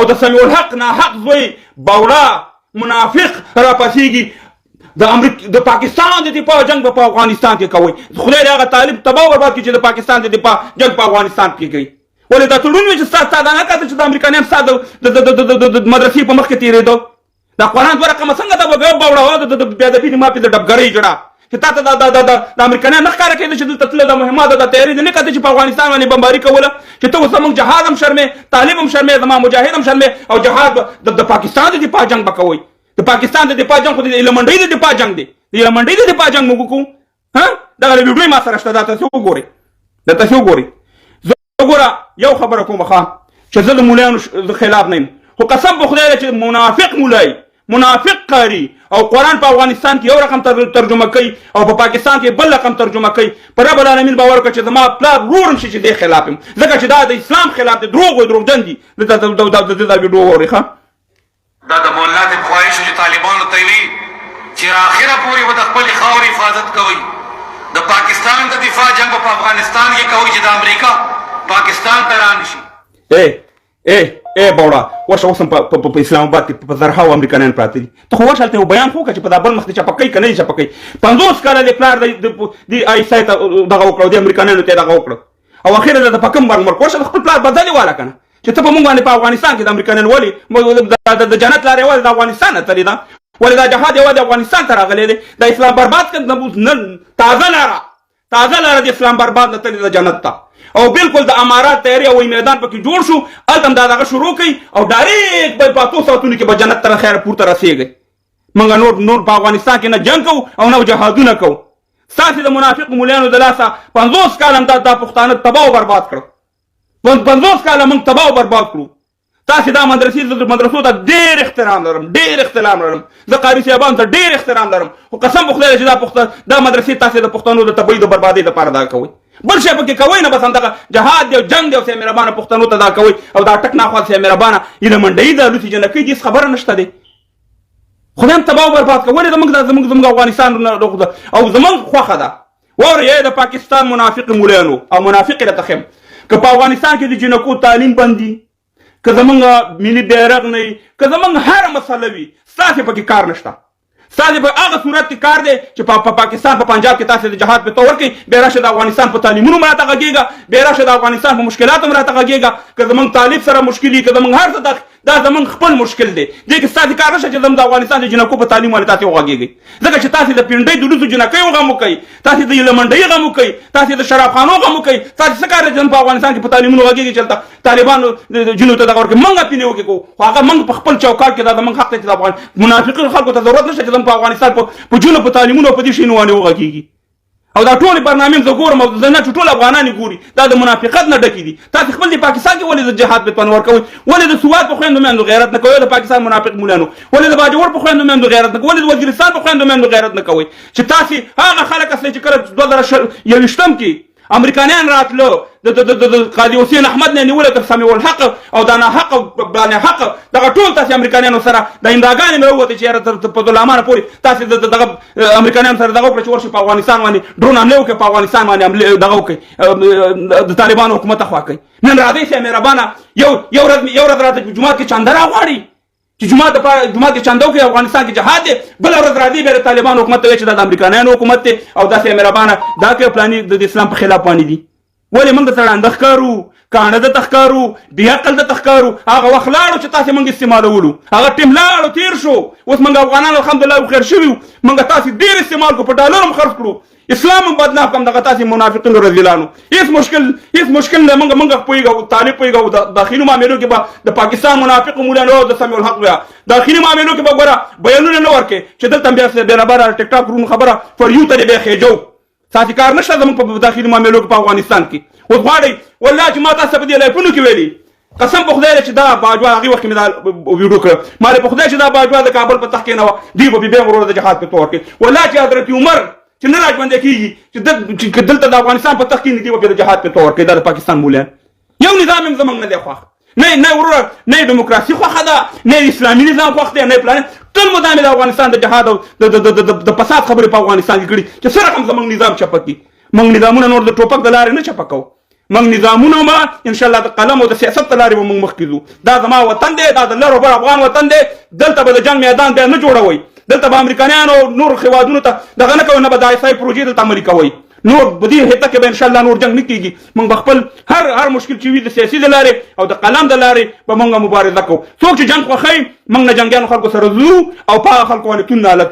او د سمیع الحق ناحق زوی باوړه منافق راپسېږي د پاکستان د دفاع جنگ په افغانستان کې کوي. خدای دې هغه طالب تباه برباد کړي چې د پاکستان د دفاع جنگ په افغانستان کې کوي. ولې دا تړون وي چې ستا دا نه کاته چې د امریکایانو ستا د مدرسې په مخ کې تېرېدو دا قرآن دوه رقمه څنګه د باوړه د بېادبي د مافي د ډبګرۍ جوړه چې تا ته د امریکایانو نه ښکاره کېده چې دلته تللی د مهمات د تیاري د نه کاته چې په افغانستان باندې بمباري کوله چې ته اوس زموږ جهاد هم شرمې طالب هم شرمې زما مجاهد هم شرمې او جهاد د پاکستان د دفاع جنگ به کوئ. د پاکستان د دفاع جنگ خو د ایلمنډۍ د دفاع جنگ دی. د ایلمنډۍ د دفاع جنگ موږ وکړو. دغه ویډیو ما سره شته دا تاسې وګورئ دا تاسې وګورئ. زه وګوره یو خبره کوم چې زه د مولایانو خلاف نه یم خو قسم په خدای چې منافق مولای منافق قاری او قرآن په افغانستان کې یو رقم ترجمه کوي او په پاکستان کې بل رقم ترجمه کوي. په رب العالمین باور وکړه چې زما پلار ورور شي چې دې خلاف یم ځکه چې دا د اسلام خلاف دی. دروغ وي دروغجن دي. دا ویډیو واورئ. دا د مولا د خواهش چې طالبانو ته وي چې اخره پورې به د خپل خاورې حفاظت کوي. د پاکستان د دفاع جنگ په افغانستان کې کوي چې د امریکا پاکستان ته رانشي. باوړه ورشه اوس هم په اسلام آباد کې په زرهاو امریکایان پراته دي. ته خو ورشه هلته یو بیان خو وکړه چې په دا بل مخ دې چپه کوي که نه دې چپه کوي. 50 کاله د پلار د آیسای ته دغه وکړه د امریکایانو ته دغه وکړه او اخره د په کوم مرګ ورشه د خپل پلار بدلې واله که نه چې ته په موږ باندې په افغانستان کې د امریکایانو ولې د جنت لارې یوازې د افغانستان نه تللې ده ولې دا جهاد یوازې افغانستان ته راغلی دی. د اسلام برباد کړ نن تازه لاره د اسلام برباد نه تللې ده جنت ته او بالکل د امارات تیاري او میدان پکې جوړ شو هلته هم دا دغه شروع کوي او ډایرکټ به په 8 ساعتونو کې به جنت ته خیر پورته رسېږئ. موږ نور په افغانستان کې نه جنګ کوو او نه جهادونه کوو. ستاسې د منافق مولیانو د لاسه 50 کاله هم دا پښتانه تباه او برباد کړو. 50 کاله موږ تباه او برباد کړو. تاسې دا مدرسو ته ډېر احترام لرم ډېر احترام لرم. زه قاري صاحبانو ته ډېر احترام لرم خو قسم په خدای چې دا مدرسې تاسې د پښتنو د تبعید او بربادۍ دپاره دا کوئ. بل شی پکې کوئ نه بس همدغه جهاد دی او جنګ دی او سې مهربانه پښتنو ته دا کوئ او دا ټک ناخوال سې مهربانه ایلمنډۍ ده لوڅې جنکۍ دي هېڅ خبره نشته دی. خدای هم تباه او برباد کړه. ولې زموږ افغانستان او زموږ خوښه ده. واورئ د پاکستان منافق مولیانو او منافق یې راته ښیم که په افغانستان کې د جنکو تعلیم بند دي که زموږ ملي بیرغ نه وي که زموږ هره مسله وي ستاسې پکې کار نشته. ستاسې په هغه صورت کې کار دی چې په پاکستان په پنجاب کې تاسې د جهاد په تور کوئ بیا راشه د افغانستان په تعلیمونو هم راته غږېږه بیا راشه د افغانستان په مشکلاتو هم راته غږېږه که زموږ طالب سره مشکل وي که زموږ هر څه دا زموږ خپل مشکل دی. دې کې ستاسې کار نشته چې زموږ د افغانستان د جنکو په تعلیم باندې تاسې وغږېږئ ځکه چې تاسې د پنډۍ د لوڅو جنکیو غم وکئ تاسې د ایلمنډۍ غم وکئ تاسې د شرابخانو غم وکئ تاسې څه کار دی چې په افغانستان کې په تعلیمونو غږېږئ چې هلته طالبانو جنو ته دغه ورکړي. موږ پینې وکړو خو هغه موږ په خپل چوکاټ کې دا زموږ حق دی چې د منافقینو خلکو ته ضرورت نشته چې زموږ په افغانستان په جنو په تعلیمونو په دې شیانو باندې وغږېږي. او دا ټولې برنامې زه ګورم او زه نه چې ټول افغانان یې ګوري دا د منافقت نه ډکې دي. تاسې خپل د پاکستان کې ولې د جهاد فتوا نه ورکوئ؟ ولې د سوات په خویندو میندو غیرت نه کوئ؟ د پاکستان منافق مولیانو ولې د باجوړ په خویندو میندو غیرت نه کوئ؟ ولې د وزیرستان په خویندو میندو غیرت نه کوئ؟ چې تاسې هغه خلک اصلي چې کله 2021 کې امریکایان راتلو د قاضي حسین احمد نه نیوله تر سمیع الحق او دا ناحق او بلانې حق دغه ټول تاسې امریکایانو سره د امراګانې مې ووتې چې یاره تر پدلامانه پورې تاسې دغه امریکایانو سره دغه وکړه چې ورشي په افغانستان باندې ډرون حملې وکړي په افغانستان باندې دغه وکړي د طالبانو حکومت خوا کوي. نن راځئ چې مهربانه یو ورځ راته جومات کې چانده راغواړي چې جومات کې چانده وکړي افغانستان کې جهاد دی بله ورځ راځي بیا د طالبانو حکومت ته وایي چې دا د امریکایانو حکومت دی او داسې مهربانه دا کوي پلاني د اسلام په خلاف باندې دي. ولې موږ ته ړانده ښکارو کاڼه درته ښکارو بې عقل درته ښکارو؟ هغه وخت لاړو چې تاسې موږ استعمالولو هغه ټیم لاړو تېر شو اوس موږ افغانان الحمدلله خیر شوي وو موږ تاسې ډېر استعمال کړو په ډالر هم خرڅ کړو اسلام هم بدنام کړم دغه تاسې منافقینو رذیلانو. هېڅ مشکل نه موږ پوهېږو طالب پوهېږو داخلي معاملو کې به د پاکستان منافقو مولیانو او د سمیع الحق بیا داخلي معاملو کې به ګوره بیانونه نه ورکړې چې دلته بیا بېرابره ټیک ټاک روم خبره فر یو ته دې بیا خېجو تاسې کار نشته زموږ په داخلي معاملو کې په افغانستان کې. اوس غواړئ والله چې ما تاسو په دې لایفونو کې ویلي قسم په خدای چې دا باجوا هغې وخت کې مې دا ویډیو کړ ما په خدای چې دا باجوا د کابل په تخت کې نه وه دوی به بیا ورور د جهاد په تور کې والله چې حضرت عمر چې نه راژوندی کېږي چې دلته د افغانستان په تخت کې نه دوی به د جهاد په تور کې دا د پاکستان مولیان یو نظام هم زموږ نه دی خوښ نه وروره نه ډیموکراسي خوښه ده نه اسلامي نظام خوښ دی نه پلان ټول مدام د افغانستان د جهاد او د فساد خبرې په افغانستان کې کړي چې څه رقم زموږ نظام چپه کړي. موږ نظامونه نور د ټوپک د لارې نه چپه کوو موږ نظامونه ما ان شاء الله د قلم او د سیاست ته لارې به موږ مخکې ځو. دا زما وطن دی، دا د لر او بر افغان وطن دی. دلته به د جنګ میدان بیا نه جوړوئ، دلته به امریکایانو او نور هیوادونو ته دغه نه کوئ، نه به د ISI پروژې دلته عملي کوئ. نور په دې حته کې به ان شاء الله نور جنګ نه کیږي. موږ به خپل هر مشکل چې وي د سیاسي د لارې او د قلم د لارې به موږ مبارزه کوو. څوک چې جنګ خوښوي موږ نه جنګیانو خلکو سره ځو او په هغه خلکو باندې توند حالت